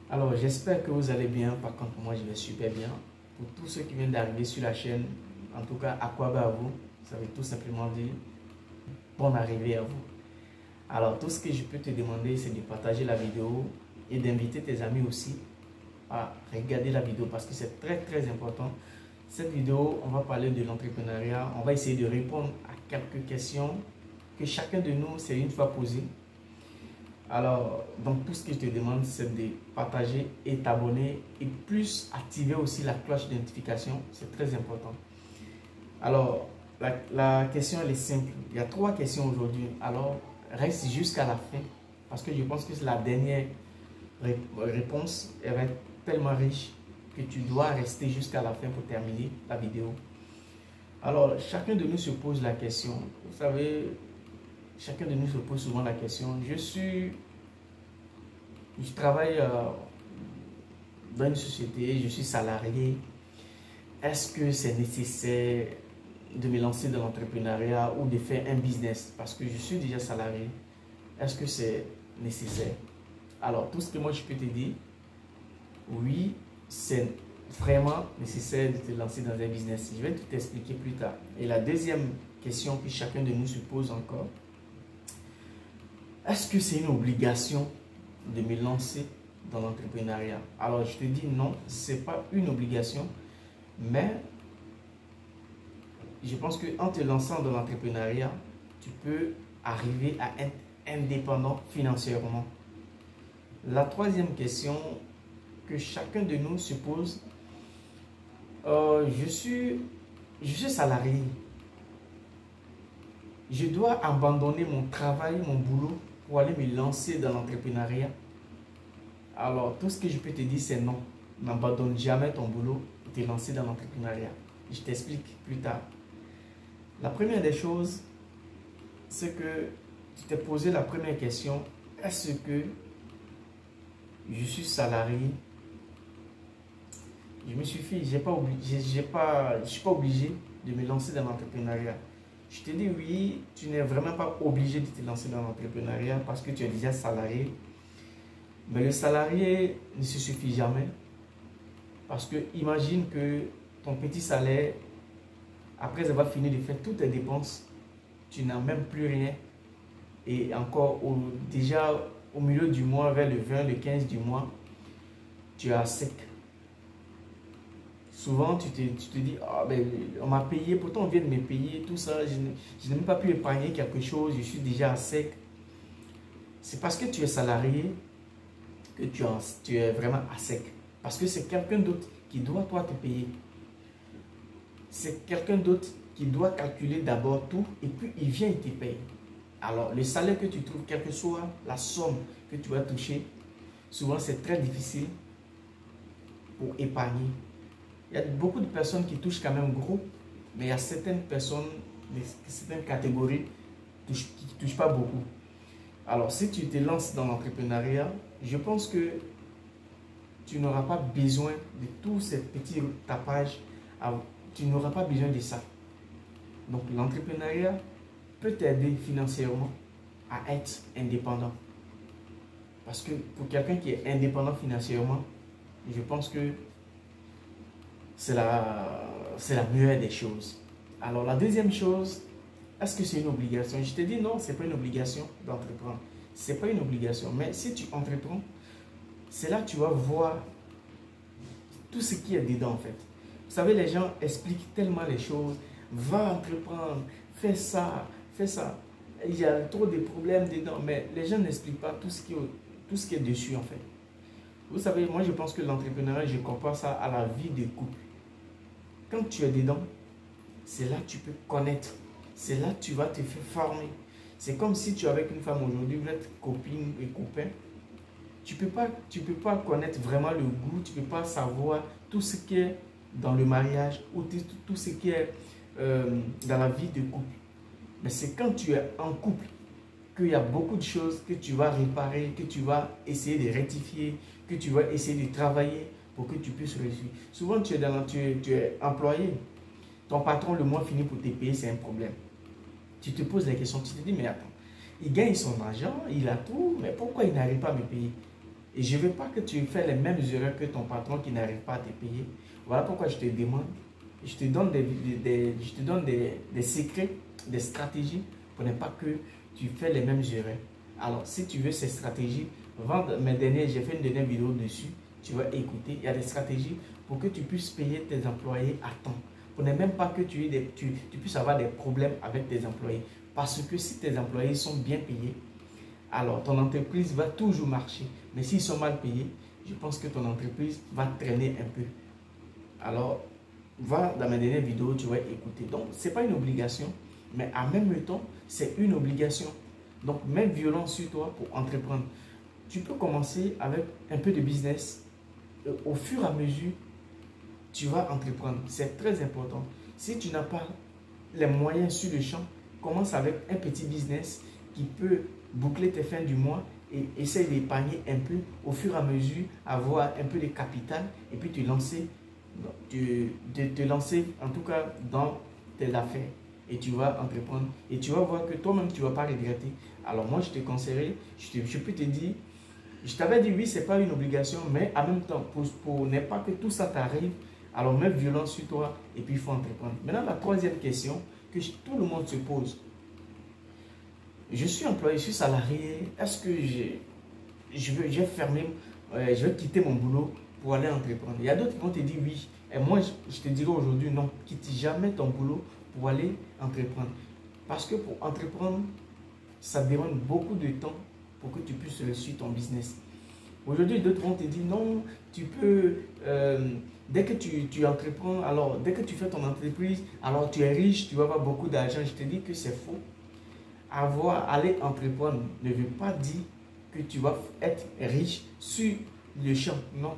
Alors, j'espère que vous allez bien. Par contre, moi, je vais super bien. Pour tous ceux qui viennent d'arriver sur la chaîne, en tout cas, Aquaba à vous, ça veut tout simplement dire bonne arrivée à vous. Alors, tout ce que je peux te demander, c'est de partager la vidéo et d'inviter tes amis aussi à regarder la vidéo parce que c'est très, très important. Cette vidéo, on va parler de l'entrepreneuriat. On va essayer de répondre à quelques questions que chacun de nous s'est une fois posé. Alors, donc tout ce que je te demande, c'est de partager et t'abonner et plus activer aussi la cloche de notification. C'est très important. Alors, la question, elle est simple. Il y a 3 questions aujourd'hui. Alors, reste jusqu'à la fin parce que je pense que c'est la dernière réponse. Elle va être tellement riche que tu dois rester jusqu'à la fin pour terminer la vidéo. Alors, chacun de nous se pose la question. Vous savez, chacun de nous se pose souvent la question. Je travaille dans une société, je suis salarié. Est-ce que c'est nécessaire de me lancer dans l'entrepreneuriat ou de faire un business? Parce que je suis déjà salarié. Est-ce que c'est nécessaire? Alors, tout ce que moi je peux te dire, oui, c'est vraiment nécessaire de te lancer dans un business. Je vais tout expliquer plus tard. Et la deuxième question que chacun de nous se pose encore, est-ce que c'est une obligation de me lancer dans l'entrepreneuriat? Alors, je te dis non, ce n'est pas une obligation, mais je pense qu'en te lançant dans l'entrepreneuriat, tu peux arriver à être indépendant financièrement. La troisième question que chacun de nous se pose, je suis salarié. Je dois abandonner mon travail, mon boulot pour aller me lancer dans l'entrepreneuriat. Alors, tout ce que je peux te dire, c'est non. N'abandonne jamais ton boulot pour te lancer dans l'entrepreneuriat. Je t'explique plus tard. La première des choses, c'est que tu t'es posé la première question. Est-ce que je suis salarié? Je me suis fait, je ne suis pas obligé de me lancer dans l'entrepreneuriat. Je te dis oui, tu n'es vraiment pas obligé de te lancer dans l'entrepreneuriat parce que tu es déjà salarié. Mais le salarié ne se suffit jamais. Parce que imagine que ton petit salaire, après avoir fini de faire toutes tes dépenses, tu n'as même plus rien. Et encore, déjà au milieu du mois, vers le 20, le 15 du mois, tu es à sec. Souvent, tu te dis, ah, ben, on m'a payé, pourtant on vient de me payer, tout ça, je n'ai même pas pu épargner quelque chose, je suis déjà à sec. C'est parce que tu es salarié que tu es vraiment à sec. Parce que c'est quelqu'un d'autre qui doit toi te payer. C'est quelqu'un d'autre qui doit calculer d'abord tout et puis il vient et te paye. Alors, le salaire que tu trouves, quelle que soit la somme que tu vas toucher, souvent c'est très difficile pour épargner. Il y a beaucoup de personnes qui touchent quand même gros, mais il y a certaines personnes, certaines catégories qui ne touchent pas beaucoup. Alors, si tu te lances dans l'entrepreneuriat, je pense que tu n'auras pas besoin de tous ces petits tapages. Tu n'auras pas besoin de ça. Donc, l'entrepreneuriat peut t'aider financièrement à être indépendant. Parce que pour quelqu'un qui est indépendant financièrement, je pense que c'est la meilleure des choses. Alors, la deuxième chose, est-ce que c'est une obligation? Je te dis non, ce n'est pas une obligation d'entreprendre. Ce n'est pas une obligation. Mais si tu entreprends, c'est là que tu vas voir tout ce qui est dedans en fait. Vous savez, les gens expliquent tellement les choses. Va entreprendre, fais ça, fais ça. Il y a trop de problèmes dedans, mais les gens n'expliquent pas tout ce qui est dessus en fait. Vous savez, moi je pense que l'entrepreneuriat, je compare ça à la vie de couple. Quand tu es dedans, c'est là que tu peux connaître. C'est là que tu vas te faire former. C'est comme si tu es avec une femme aujourd'hui, vous êtes copine et copain. Tu peux pas connaître vraiment le goût, tu ne peux pas savoir tout ce qui est dans le mariage ou tout ce qui est dans la vie de couple. Mais c'est quand tu es en couple qu'il y a beaucoup de choses que tu vas réparer, que tu vas essayer de rectifier, que tu vas essayer de travailler pour que tu puisses réussir. Souvent, tu es employé. Ton patron, le mois fini pour te payer, c'est un problème. Tu te poses la question, tu te dis, mais attends, il gagne son argent, il a tout, mais pourquoi il n'arrive pas à me payer? Et je ne veux pas que tu fasses les mêmes erreurs que ton patron qui n'arrive pas à te payer. Voilà pourquoi je te demande, je te donne des secrets, des stratégies pour ne pas que tu fasses les mêmes erreurs. Alors, si tu veux ces stratégies, j'ai fait une dernière vidéo dessus, tu vas écouter. Il y a des stratégies pour que tu puisses payer tes employés à temps. Pour ne même pas que tu puisses avoir des problèmes avec tes employés. Parce que si tes employés sont bien payés, alors ton entreprise va toujours marcher. Mais s'ils sont mal payés, je pense que ton entreprise va traîner un peu. Alors, va dans ma dernière vidéo, tu vas écouter. Donc, ce n'est pas une obligation, mais en même temps, c'est une obligation. Donc, mets violence sur toi pour entreprendre. Tu peux commencer avec un peu de business. Au fur et à mesure, tu vas entreprendre. C'est très important. Si tu n'as pas les moyens sur le champ, commence avec un petit business qui peut boucler tes fins du mois et essaye d'épargner un peu au fur et à mesure, avoir un peu de capital et puis te lancer en tout cas dans tes affaires et tu vas entreprendre et tu vas voir que toi-même tu ne vas pas regretter. Alors moi je te conseillerais, je peux te dire, je t'avais dit oui c'est pas une obligation mais en même temps pour ne pas que tout ça t'arrive, alors mets violence sur toi et puis il faut entreprendre. Maintenant la troisième question que tout le monde se pose. Je suis employé, je suis salarié, est-ce que je vais quitter mon boulot pour aller entreprendre? Il y a d'autres qui vont te dire oui. Et moi, je te dirai aujourd'hui non, quitte jamais ton boulot pour aller entreprendre. Parce que pour entreprendre, ça demande beaucoup de temps pour que tu puisses réussir ton business. Aujourd'hui, d'autres vont te dire non, tu peux, dès que tu entreprends, alors dès que tu fais ton entreprise, alors tu es riche, tu vas avoir beaucoup d'argent. Je te dis que c'est faux. Aller entreprendre ne veut pas dire que tu vas être riche sur le champ. Non.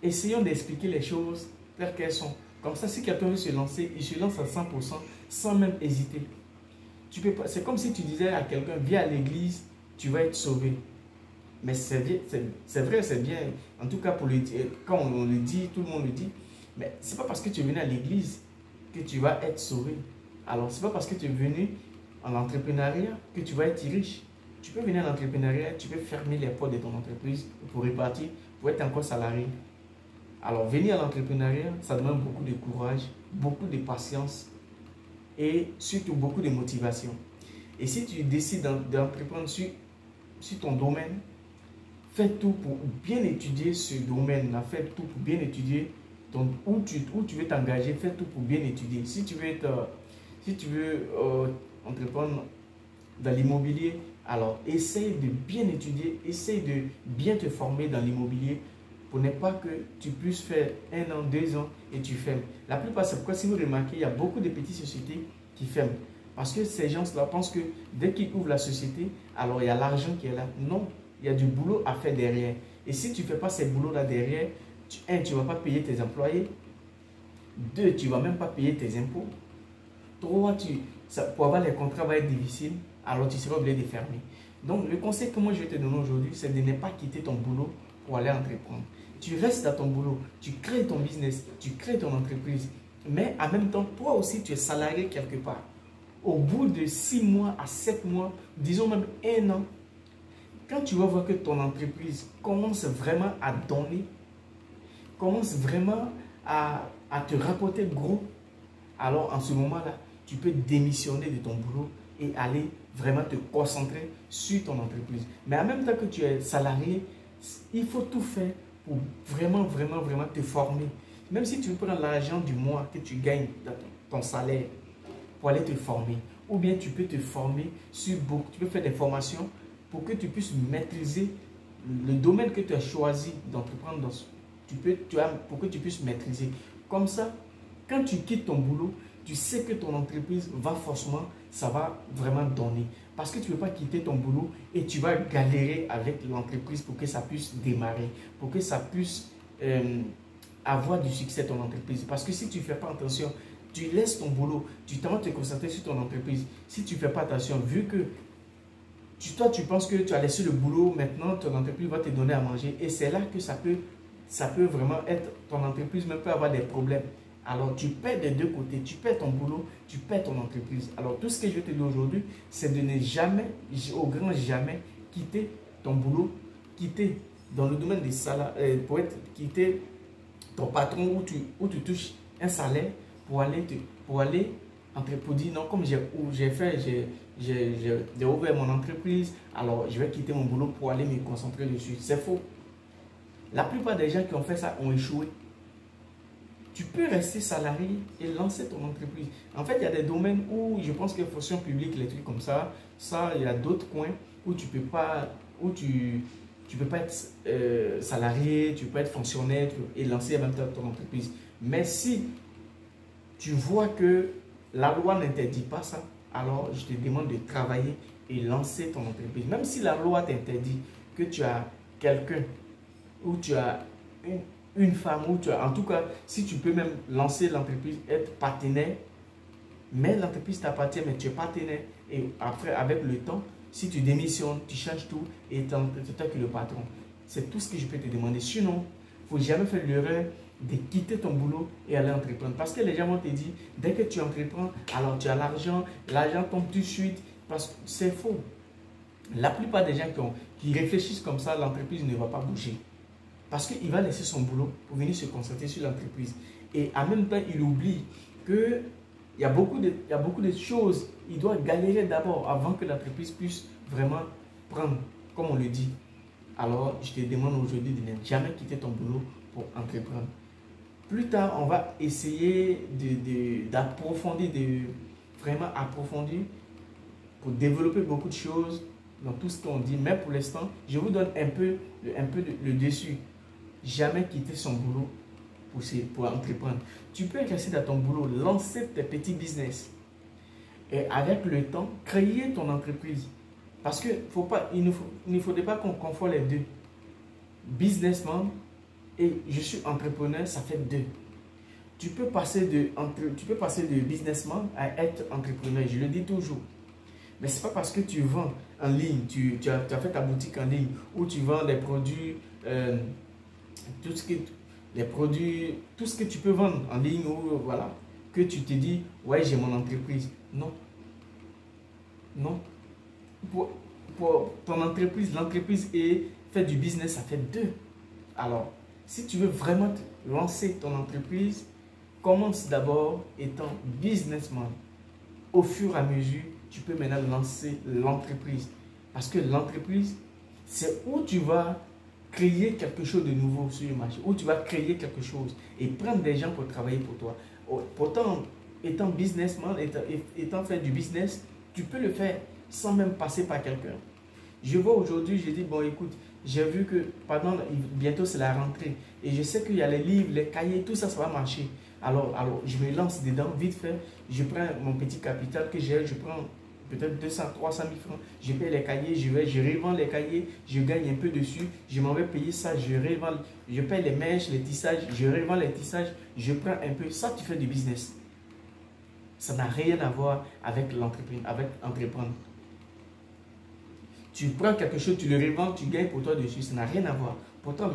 Essayons d'expliquer les choses telles qu'elles sont. Comme ça, si quelqu'un veut se lancer, il se lance à 100% sans même hésiter. C'est comme si tu disais à quelqu'un, viens à l'église, tu vas être sauvé. Mais c'est vrai, c'est bien. En tout cas, quand on le dit, tout le monde le dit. Mais ce n'est pas parce que tu es venu à l'église que tu vas être sauvé. Alors, ce n'est pas parce que tu es venu en entrepreneuriat que tu vas être riche. Tu peux venir en entrepreneuriat, tu peux fermer les portes de ton entreprise pour repartir, pour être encore salarié. Alors, venir à l'entrepreneuriat, ça demande beaucoup de courage, beaucoup de patience et surtout beaucoup de motivation. Et si tu décides d'entreprendre sur ton domaine, fais tout pour bien étudier ce domaine-là, fais tout pour bien étudier où tu veux t'engager, fais tout pour bien étudier. Si tu veux entreprendre dans l'immobilier, alors essaye de bien étudier, essaye de bien te former dans l'immobilier pour ne pas que tu puisses faire 1 an, 2 ans et tu fermes. La plupart, c'est pourquoi si vous remarquez, il y a beaucoup de petites sociétés qui ferment. Parce que ces gens-là pensent que dès qu'ils ouvrent la société, alors il y a l'argent qui est là. Non, il y a du boulot à faire derrière. Et si tu ne fais pas ces boulots-là derrière, tu ne vas pas payer tes employés. 2, tu ne vas même pas payer tes impôts. 3, pour avoir les contrats va être difficile, alors tu seras obligé de fermer. Donc, le conseil que moi je vais te donner aujourd'hui, c'est de ne pas quitter ton boulot pour aller entreprendre. Tu restes à ton boulot, tu crées ton business, tu crées ton entreprise, mais en même temps, toi aussi, tu es salarié quelque part. Au bout de 6 mois à 7 mois, disons même 1 an, quand tu vas voir que ton entreprise commence vraiment à donner, commence vraiment à te rapporter gros, alors en ce moment-là, tu peux démissionner de ton boulot et aller vraiment te concentrer sur ton entreprise. Mais en même temps que tu es salarié, il faut tout faire pour vraiment te former. Même si tu veux prendre l'argent du mois que tu gagnes dans ton salaire pour aller te former, ou bien tu peux te former sur beaucoup, tu peux faire des formations pour que tu puisses maîtriser le domaine que tu as choisi d'entreprendre dans. Pour que tu puisses maîtriser. Comme ça, quand tu quittes ton boulot, tu sais que ton entreprise va forcément, ça va vraiment donner. Parce que tu ne veux pas quitter ton boulot et tu vas galérer avec l'entreprise pour que ça puisse démarrer, pour que ça puisse avoir du succès ton entreprise. Parce que si tu ne fais pas attention, tu laisses ton boulot, tu t'en vas te concentrer sur ton entreprise. Si tu ne fais pas attention, vu que toi tu penses que tu as laissé le boulot, maintenant ton entreprise va te donner à manger et c'est là que ça peut vraiment être, ton entreprise même peut avoir des problèmes. Alors, tu perds des deux côtés. Tu perds ton boulot, tu perds ton entreprise. Alors, tout ce que je vais te dire aujourd'hui, c'est de ne jamais, au grand jamais, quitter ton boulot quitter dans le domaine des salaires, pour être quitter ton patron où tu touches un salaire pour aller pour dire non, comme j'ai ouvert mon entreprise, alors je vais quitter mon boulot pour aller me concentrer dessus. C'est faux. La plupart des gens qui ont fait ça ont échoué. Tu peux rester salarié et lancer ton entreprise. En fait, il y a des domaines où je pense que fonction publique, les trucs comme ça, il y a d'autres coins où tu peux pas, tu peux pas être salarié, tu peux être fonctionnaire et lancer en même temps ton entreprise. Mais si tu vois que la loi n'interdit pas ça, alors je te demande de travailler et lancer ton entreprise. Même si la loi t'interdit que tu as quelqu'un ou tu as une femme, ou tu as, en tout cas, si tu peux même lancer l'entreprise, être partenaire, mais l'entreprise t'appartient, mais tu es partenaire. Et après, avec le temps, si tu démissionnes, tu changes tout et tu es toi qui es le patron. C'est tout ce que je peux te demander. Sinon, il ne faut jamais faire l'erreur de quitter ton boulot et aller entreprendre. Parce que les gens vont te dire, dès que tu entreprends, alors tu as l'argent, l'argent tombe tout de suite. Parce que c'est faux. La plupart des gens qui réfléchissent comme ça, l'entreprise ne va pas bouger. Parce qu'il va laisser son boulot pour venir se concentrer sur l'entreprise. Et en même temps, il oublie qu'il y a beaucoup de choses. Il doit galérer d'abord avant que l'entreprise puisse vraiment prendre, comme on le dit. Alors, je te demande aujourd'hui de ne jamais quitter ton boulot pour entreprendre. Plus tard, on va essayer d'approfondir, vraiment approfondir pour développer beaucoup de choses dans tout ce qu'on dit. Mais pour l'instant, je vous donne un peu le dessus. Jamais quitter son boulot pour entreprendre. Tu peux rester dans ton boulot, lancer tes petits business et avec le temps, créer ton entreprise. Parce qu'il ne faudrait pas qu'on confonde les deux. Businessman et je suis entrepreneur, ça fait deux. Tu peux passer de businessman à être entrepreneur, je le dis toujours. Mais ce n'est pas parce que tu vends en ligne, tu as fait ta boutique en ligne, ou tu vends des produits, tout ce que tu peux vendre en ligne, ou voilà, que tu te dis, ouais, j'ai mon entreprise. Non. Non. Pour ton entreprise, l'entreprise et faire du business, ça fait deux. Alors, si tu veux vraiment lancer ton entreprise, commence d'abord étant businessman. Au fur et à mesure, tu peux maintenant lancer l'entreprise. Parce que l'entreprise, c'est où tu vas créer quelque chose de nouveau sur le marché, où tu vas créer quelque chose et prendre des gens pour travailler pour toi. Pourtant, étant businessman, étant fait du business, tu peux le faire sans même passer par quelqu'un. Je vois aujourd'hui, je dis, bon écoute, j'ai vu que bientôt c'est la rentrée et je sais qu'il y a les livres, les cahiers, tout ça, ça va marcher. Alors je me lance dedans, vite fait, je prends mon petit capital que j'ai, je prends peut-être 200, 300 000 francs, je paye les cahiers, je revends les cahiers, je gagne un peu dessus, je m'en vais payer ça, je revends, je paye les mèches, les tissages, je revends les tissages, je prends un peu, ça tu fais du business. Ça n'a rien à voir avec l'entreprise, avec entreprendre. Tu prends quelque chose, tu le revends, tu gagnes pour toi dessus, ça n'a rien à voir. Pourtant,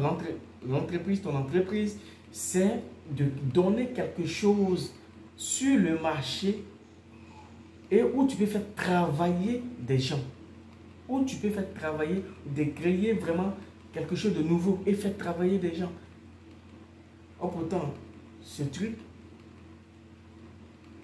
l'entreprise, ton entreprise, c'est de donner quelque chose sur le marché et où tu peux faire travailler des gens. Où tu peux faire travailler, de créer vraiment quelque chose de nouveau et faire travailler des gens. Or pourtant, ce truc,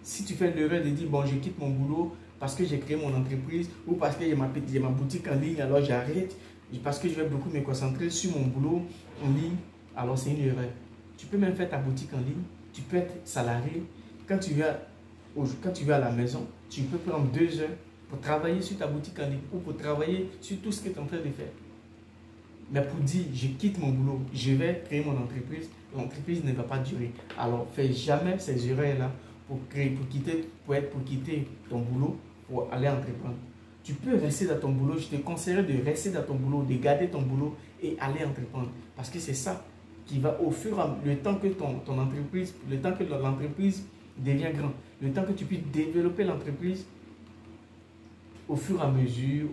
si tu fais l'erreur de dire, bon, je quitte mon boulot parce que j'ai créé mon entreprise ou parce que j'ai ma boutique en ligne, alors j'arrête parce que je vais beaucoup me concentrer sur mon boulot en ligne, alors c'est une erreur. Tu peux même faire ta boutique en ligne, tu peux être salarié. Quand tu vas à la maison, tu peux prendre 2 heures pour travailler sur ta boutique en ligne ou pour travailler sur tout ce que tu es en train de faire. Mais pour dire, je quitte mon boulot, je vais créer mon entreprise, l'entreprise ne va pas durer. Alors, fais jamais ces erreurs-là pour quitter ton boulot pour aller entreprendre. Tu peux rester dans ton boulot, je te conseillerais de rester dans ton boulot, de garder ton boulot et aller entreprendre. Parce que c'est ça qui va au fur et à mesure, le temps que l'entreprise devient grand, le temps que tu puisses développer l'entreprise au fur et à mesure,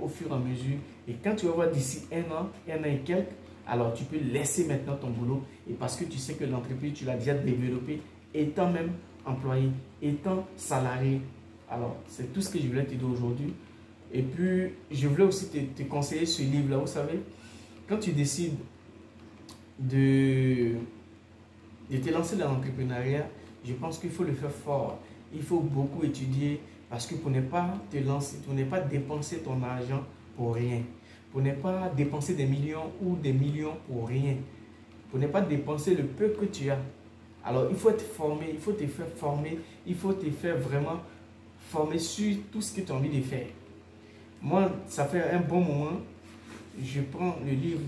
et quand tu vas voir d'ici un an et quelques, alors tu peux laisser maintenant ton boulot, et parce que tu sais que l'entreprise, tu l'as déjà développée, étant même employé, étant salarié. Alors, c'est tout ce que je voulais te dire aujourd'hui. Et puis, je voulais aussi te conseiller ce livre-là, vous savez, quand tu décides de te lancer dans l'entrepreneuriat, je pense qu'il faut le faire fort. Il faut beaucoup étudier parce que pour ne pas te lancer, pour ne pas dépenser ton argent pour rien, pour ne pas dépenser des millions ou des millions pour rien, pour ne pas dépenser le peu que tu as. Alors, il faut être formé, il faut te faire former, il faut te faire vraiment former sur tout ce que tu as envie de faire. Moi, ça fait un bon moment, je prends le livre,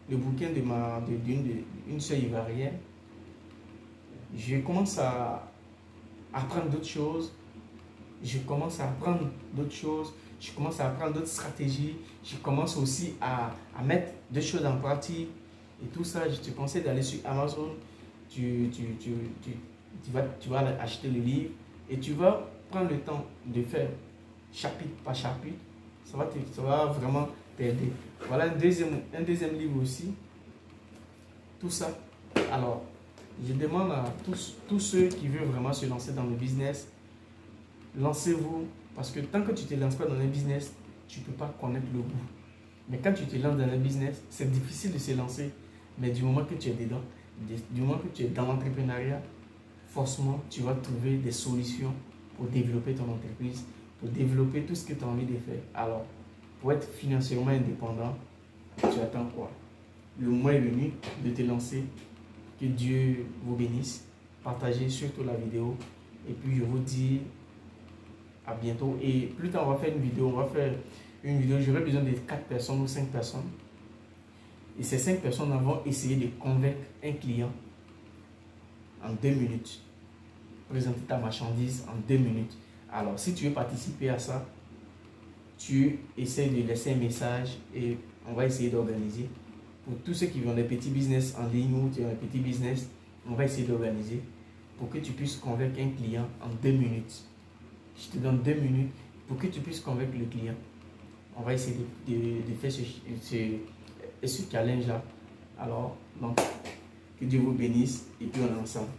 le bouquin d'une sœur ivoirienne. Je commence à apprendre d'autres choses. Je commence à apprendre d'autres choses. Je commence à apprendre d'autres stratégies. Je commence aussi à mettre des choses en pratique. Et tout ça, je te conseille d'aller sur Amazon. Tu vas acheter le livre et tu vas prendre le temps de faire chapitre par chapitre. Ça va vraiment t'aider. Voilà un deuxième livre aussi. Tout ça. Alors, je demande à tous ceux qui veulent vraiment se lancer dans le business, lancez-vous. Parce que tant que tu ne te lances pas dans un business, tu ne peux pas connaître le goût. Mais quand tu te lances dans un business, c'est difficile de se lancer. Mais du moment que tu es dedans, du moment que tu es dans l'entrepreneuriat, forcément, tu vas trouver des solutions pour développer ton entreprise, pour développer tout ce que tu as envie de faire. Alors, pour être financièrement indépendant, tu attends quoi? Le moment est venu de te lancer. Que Dieu vous bénisse. Partagez surtout la vidéo. Et puis, je vous dis à bientôt. Et plus tard, on va faire une vidéo. J'aurai besoin de 4 personnes ou 5 personnes. Et ces 5 personnes vont essayer de convaincre un client en 2 minutes. Présenter ta marchandise en 2 minutes. Alors, si tu veux participer à ça, tu essaies de laisser un message et on va essayer d'organiser. Pour tous ceux qui ont des petits business en ligne ou tu as un petit business, on va essayer d'organiser pour que tu puisses convaincre un client en 2 minutes. Je te donne 2 minutes pour que tu puisses convaincre le client. On va essayer de faire ce challenge-là. Alors, donc, que Dieu vous bénisse et puis on est ensemble.